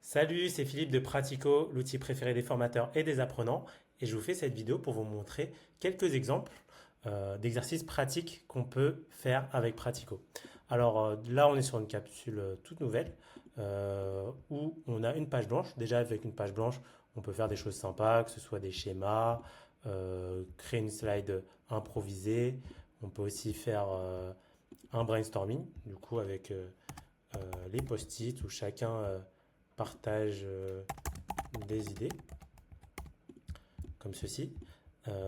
Salut, c'est Philippe de Pratico, l'outil préféré des formateurs et des apprenants, et je vous fais cette vidéo pour vous montrer quelques exemples d'exercices pratiques qu'on peut faire avec Pratico. Alors là, on est sur une capsule toute nouvelle où on a une page blanche. Déjà, avec une page blanche, on peut faire des choses sympas, que ce soit des schémas, créer une slide improvisée. On peut aussi faire un brainstorming, du coup, avec les post-it où chacun partage des idées, comme ceci.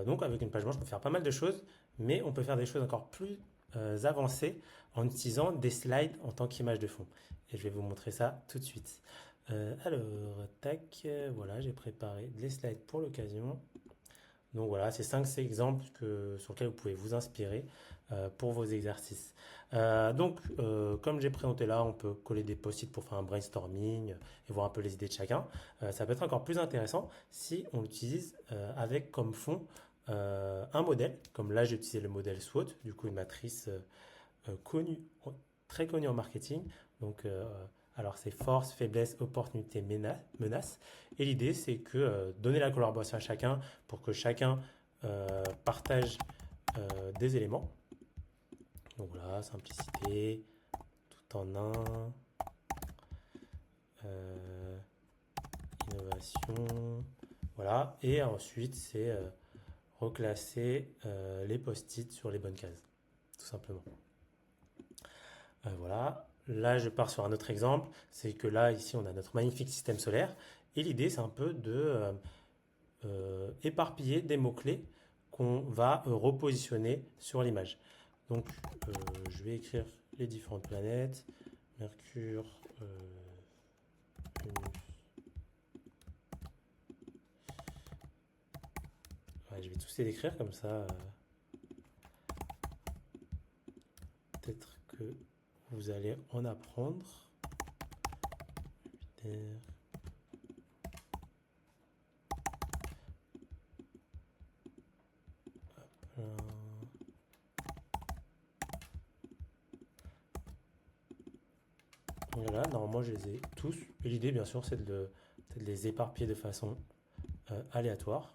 Donc avec une page blanche, on peut faire pas mal de choses, mais on peut faire des choses encore plus avancées en utilisant des slides en tant qu'image de fond. Et je vais vous montrer ça tout de suite. Alors, tac, voilà, j'ai préparé des slides pour l'occasion. Donc voilà, c'est 5 exemples sur lesquels vous pouvez vous inspirer pour vos exercices. Comme j'ai présenté là, on peut coller des post-it pour faire un brainstorming et voir un peu les idées de chacun. Ça peut être encore plus intéressant si on l'utilise avec comme fond un modèle. Comme là, j'ai utilisé le modèle SWOT, du coup une matrice connue, très connue en marketing. Donc, alors c'est force, faiblesse, opportunité, menace. Et l'idée, c'est que donner la collaboration à chacun pour que chacun partage des éléments. Donc voilà, simplicité, tout en un, euh, innovation. Voilà, et ensuite, c'est reclasser les post-it sur les bonnes cases, tout simplement. Voilà. Là, je pars sur un autre exemple. C'est que là, ici, on a notre magnifique système solaire. Et l'idée, c'est un peu de éparpiller des mots-clés qu'on va repositionner sur l'image. Donc, je vais écrire les différentes planètes. Mercure, Vénus. Ouais, je vais tous les écrire comme ça. Peut-être que vous allez en apprendre. Jupiter. Voilà, normalement je les ai tous. Et l'idée, bien sûr, c'est de les éparpiller de façon aléatoire,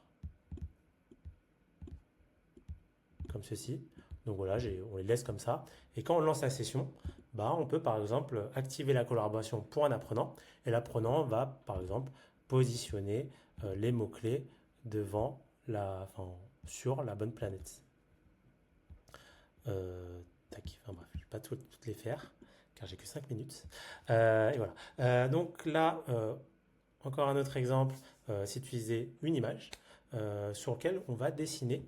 comme ceci. Donc voilà, on les laisse comme ça. Et quand on lance la session, bah, on peut par exemple activer la collaboration pour un apprenant. Et l'apprenant va par exemple positionner les mots-clés enfin, sur la bonne planète. Tac, enfin bref, je ne vais pas toutes les faire car j'ai que 5 minutes. Et voilà. Donc là, encore un autre exemple, c'est utiliser une image sur laquelle on va dessiner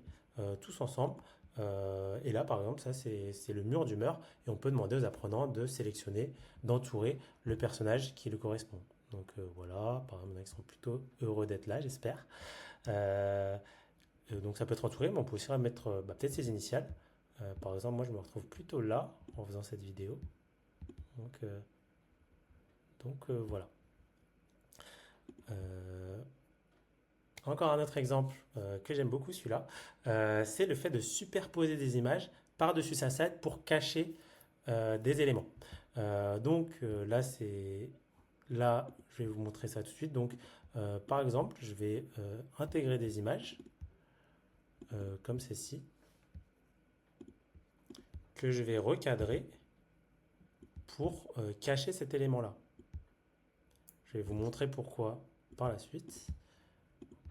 tous ensemble. Et là, par exemple, ça, c'est le mur d'humeur. Et on peut demander aux apprenants de sélectionner, d'entourer le personnage qui lui correspond. Donc voilà, par exemple, ils sont plutôt heureux d'être là, j'espère. Euh, donc ça peut être entouré, mais on peut aussi mettre peut-être ses initiales. Par exemple, moi, je me retrouve plutôt là en faisant cette vidéo. Donc, euh, voilà. Euh, Encore un autre exemple que j'aime beaucoup, celui-là, c'est le fait de superposer des images par-dessus sa slide pour cacher des éléments. Là, je vais vous montrer ça tout de suite. Donc, par exemple, je vais intégrer des images comme ceci que je vais recadrer pour cacher cet élément-là. Je vais vous montrer pourquoi par la suite.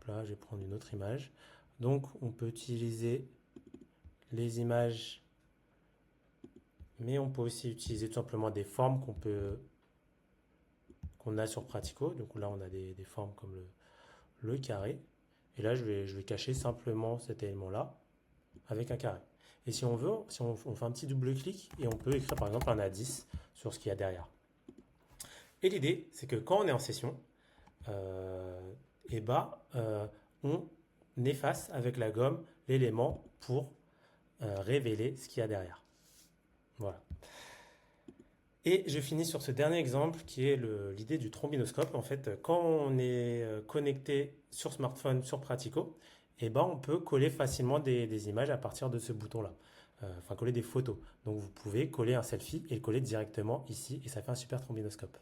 Là, je vais prendre une autre image. Donc, on peut utiliser les images, mais on peut aussi utiliser tout simplement des formes qu'on a sur Pratico. Donc là, on a des formes comme le carré. Et là, je vais cacher simplement cet élément-là avec un carré. Et si on veut, on fait un petit double-clic et on peut écrire par exemple un indice sur ce qu'il y a derrière. Et l'idée, c'est que quand on est en session, on efface avec la gomme l'élément pour révéler ce qu'il y a derrière. Voilà. Et je finis sur ce dernier exemple qui est l'idée du trombinoscope. En fait, quand on est connecté sur smartphone, sur Pratico, on peut coller facilement des images à partir de ce bouton-là. Enfin, coller des photos. Donc, vous pouvez coller un selfie et le coller directement ici et ça fait un super trombinoscope.